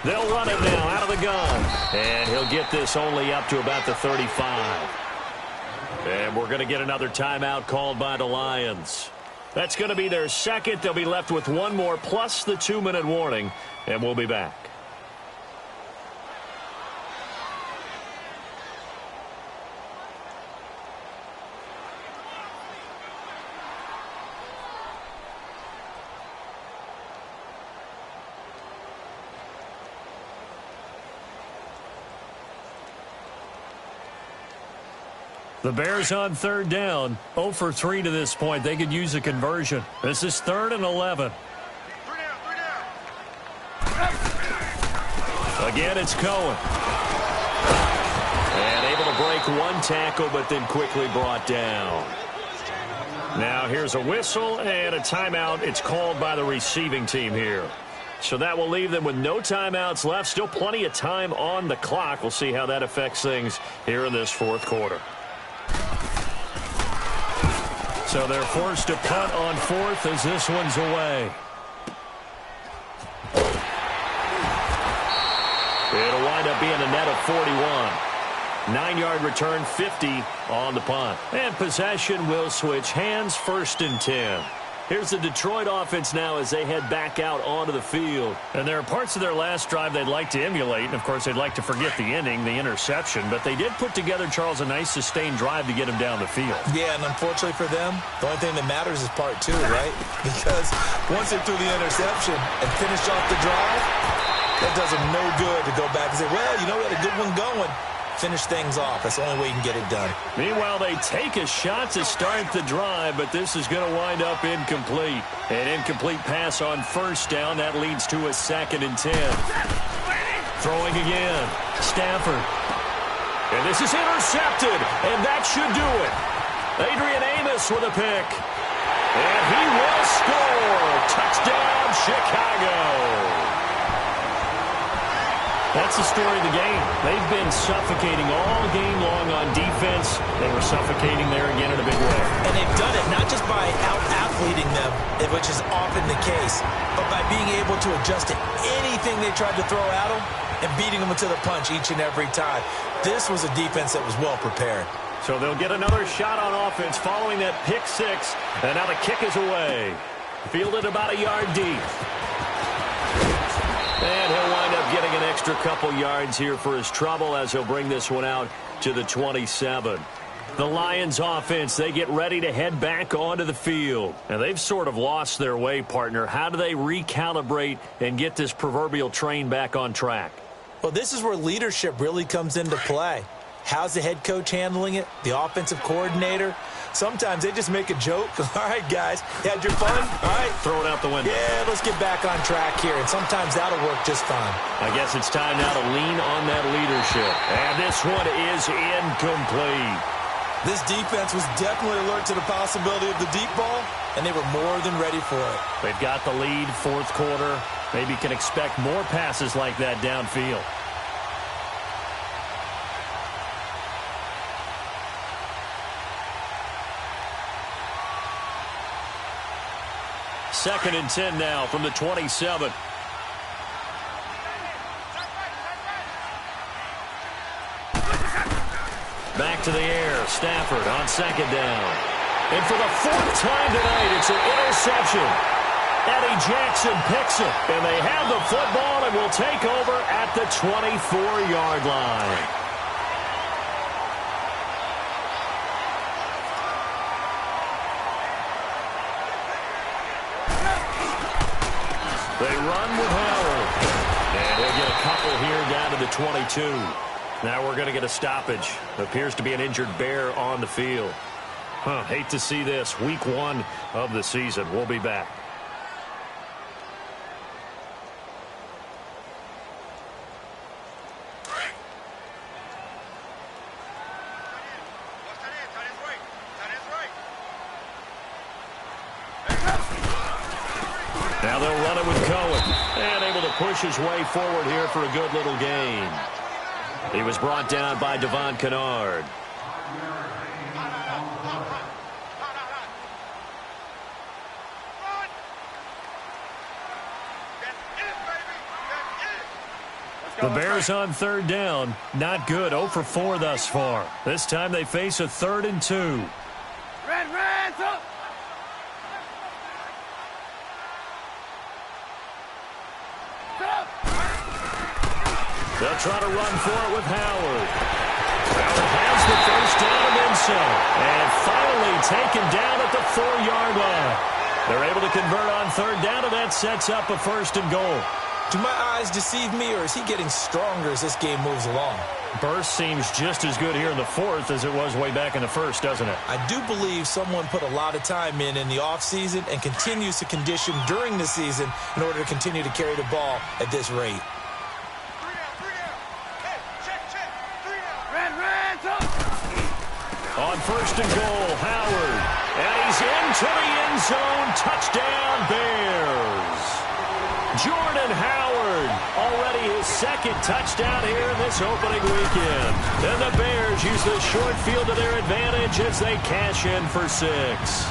They'll run it now out of the gun. And he'll get this only up to about the 35. And we're going to get another timeout called by the Lions. That's going to be their second. They'll be left with 1 more plus the 2-minute warning. And we'll be back. The Bears on 3rd down, 0 for 3 to this point. They could use a conversion. This is 3rd and 11. Again, it's Cohen. And able to break 1 tackle, but then quickly brought down. Now here's a whistle and a timeout. It's called by the receiving team here. So that will leave them with no timeouts left. Still plenty of time on the clock. We'll see how that affects things here in this 4th quarter. So they're forced to punt on 4th as this one's away. It'll wind up being a net of 41. 9-yard return, 50 on the punt. And possession will switch hands, 1st and 10. Here's the Detroit offense now as they head back out onto the field. And there are parts of their last drive they'd like to emulate. And, of course, they'd like to forget the ending, the interception. But they did put together, Charles, a nice sustained drive to get him down the field. Yeah, and unfortunately for them, the only thing that matters is part 2, right? Because once they threw the interception and finished off the drive, that does them no good to go back and say, well, you know, we had a good one going. Finish things off. That's the only way you can get it done. Meanwhile, they take a shot to start the drive, but this is going to wind up incomplete. An incomplete pass on 1st down. That leads to a 2nd and 10. Throwing again. Stafford. And this is intercepted, and that should do it. Adrian Amos with a pick. And he will score. Touchdown, Chicago. That's the story of the game. They've been suffocating all game long on defense. They were suffocating there again in a big way. And they've done it not just by out-athleting them, which is often the case, but by being able to adjust to anything they tried to throw at them and beating them to the punch each and every time. This was a defense that was well prepared. So they'll get another shot on offense following that pick 6. And now the kick is away. Fielded about a yard deep. And he'll wind up getting an extra couple yards here for his trouble as he'll bring this one out to the 27. The Lions offense, they get ready to head back onto the field. And they've sort of lost their way, partner. How do they recalibrate and get this proverbial train back on track? Well, this is where leadership really comes into play. How's the head coach handling it? The offensive coordinator? Sometimes they just make a joke. All right, guys, you had your fun? All right. Throw it out the window. Yeah, let's get back on track here. And sometimes that'll work just fine. I guess it's time now to lean on that leadership. And this one is incomplete. This defense was definitely alert to the possibility of the deep ball, and they were more than ready for it. They've got the lead, 4th quarter. Maybe can expect more passes like that downfield. Second and 10 now from the 27. Back to the air. Stafford on second down. And for the fourth time tonight, it's an interception. Eddie Jackson picks it. And they have the football and will take over at the 24-yard line. They run with Howard. And he'll get a couple here down to the 22. Now we're going to get a stoppage. Appears to be an injured Bear on the field. Hate to see this. Week 1 of the season. We'll be back. Now they'll run it with Cohen. And able to push his way forward here for a good little gain. He was brought down by Devon Kennard. The Bears on third down. Not good. 0 for 4 thus far. This time they face a 3rd and 2. Red, up! They'll try to run for it with Howard. Howard has the first down and then some. And finally taken down at the 4-yard line. They're able to convert on third down, and that sets up a 1st and goal. Do my eyes deceive me, or is he getting stronger as this game moves along? Burst seems just as good here in the 4th as it was way back in the 1st, doesn't it? I do believe someone put a lot of time in the offseason and continues to condition during the season in order to continue to carry the ball at this rate. On 1st and goal, Howard. And he's into the end zone. Touchdown, Bears. Jordan Howard, already his 2nd touchdown here in this opening weekend. And the Bears use the short field to their advantage as they cash in for 6.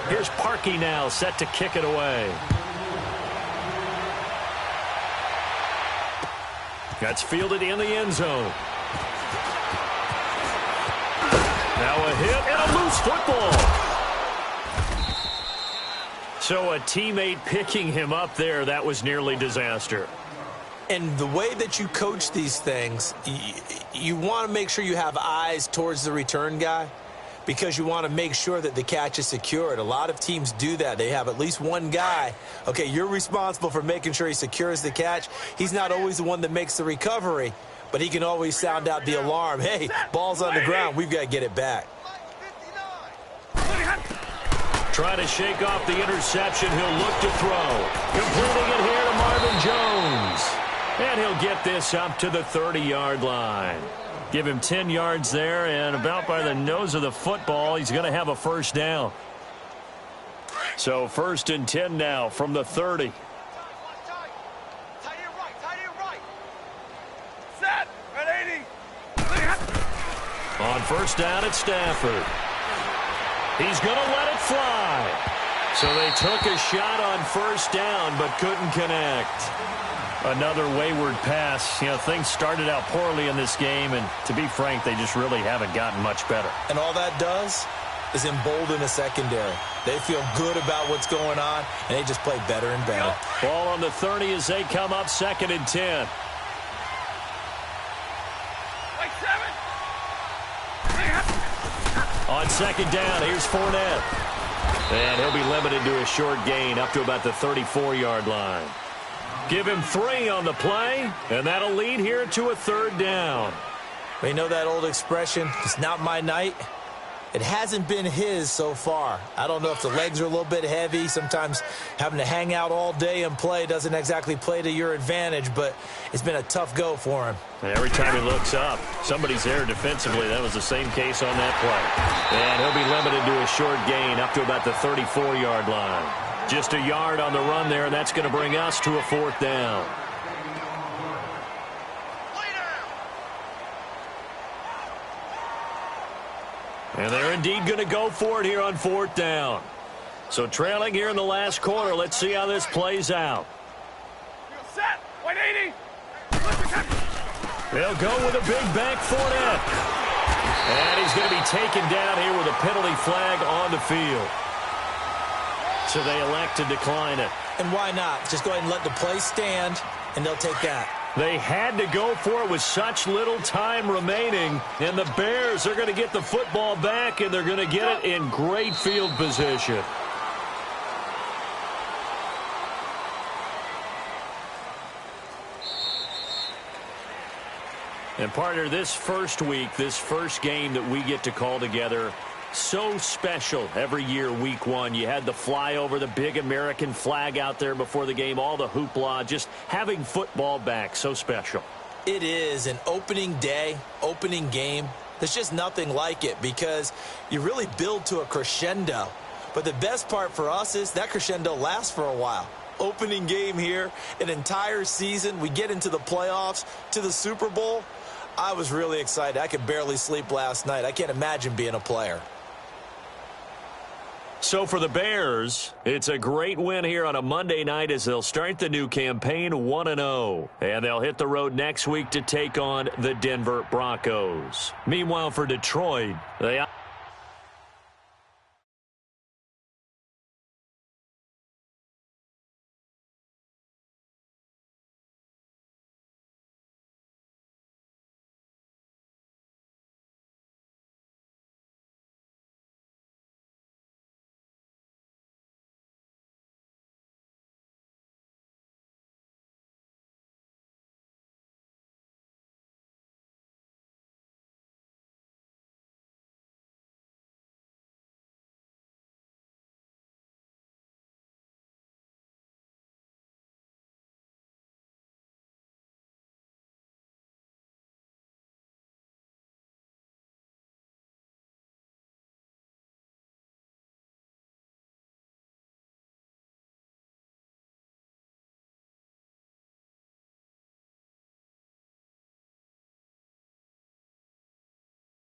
Here's Parkey now, set to kick it away. That's fielded in the end zone. Now a hit and a loose football. So a teammate picking him up there, that was nearly disaster. And the way that you coach these things, you want to make sure you have eyes towards the return guy, because you want to make sure that the catch is secured. A lot of teams do that. They have at least one guy. Okay, you're responsible for making sure he secures the catch. He's not always the one that makes the recovery, but he can always sound out the alarm. Hey, ball's on the ground. We've got to get it back. Trying to shake off the interception. He'll look to throw. Completing it here to Marvin Jones. And he'll get this up to the 30-yard line. Give him 10 yards there, and about by the nose of the football, he's going to have a 1st down. So 1st and 10 now from the 30. Set! Red 80! On 1st down at Stafford. He's going to let it fly. So they took a shot on 1st down, but couldn't connect. Another wayward pass. You know, things started out poorly in this game, and to be frank, they just really haven't gotten much better. And all that does is embolden a secondary. They feel good about what's going on, and they just play better and better. Ball on the 30 as they come up 2nd and 10. Like 7! On 2nd down, here's Fournette. And he'll be limited to a short gain up to about the 34-yard line. Give him 3 on the play, and that'll lead here to a 3rd down. You know that old expression, it's not my night? It hasn't been his so far. I don't know if the legs are a little bit heavy. Sometimes having to hang out all day and play doesn't exactly play to your advantage, but it's been a tough go for him. And every time he looks up, somebody's there defensively. That was the same case on that play. And he'll be limited to a short gain up to about the 34-yard line. Just a yard on the run there, and that's going to bring us to a 4th down. And they're indeed going to go for it here on 4th down. So trailing here in the last quarter. Let's see how this plays out. Set. 180. They'll go with a big back Fournette. And he's going to be taken down here with a penalty flag on the field. So they elect to decline it. And why not? Just go ahead and let the play stand, and they'll take that. They had to go for it with such little time remaining. And the Bears are going to get the football back, and they're going to get it in great field position. And, partner, this first week, this first game that we get to call together, so special every year, week one. You had the flyover, the big American flag out there before the game, all the hoopla, just having football back, so special. It is an opening day, opening game. There's just nothing like it because you really build to a crescendo. But the best part for us is that crescendo lasts for a while. Opening game here, an entire season. We get into the playoffs, to the Super Bowl. I was really excited. I could barely sleep last night. I can't imagine being a player. So for the Bears, it's a great win here on a Monday night as they'll start the new campaign 1-0. And they'll hit the road next week to take on the Denver Broncos. Meanwhile, for Detroit, they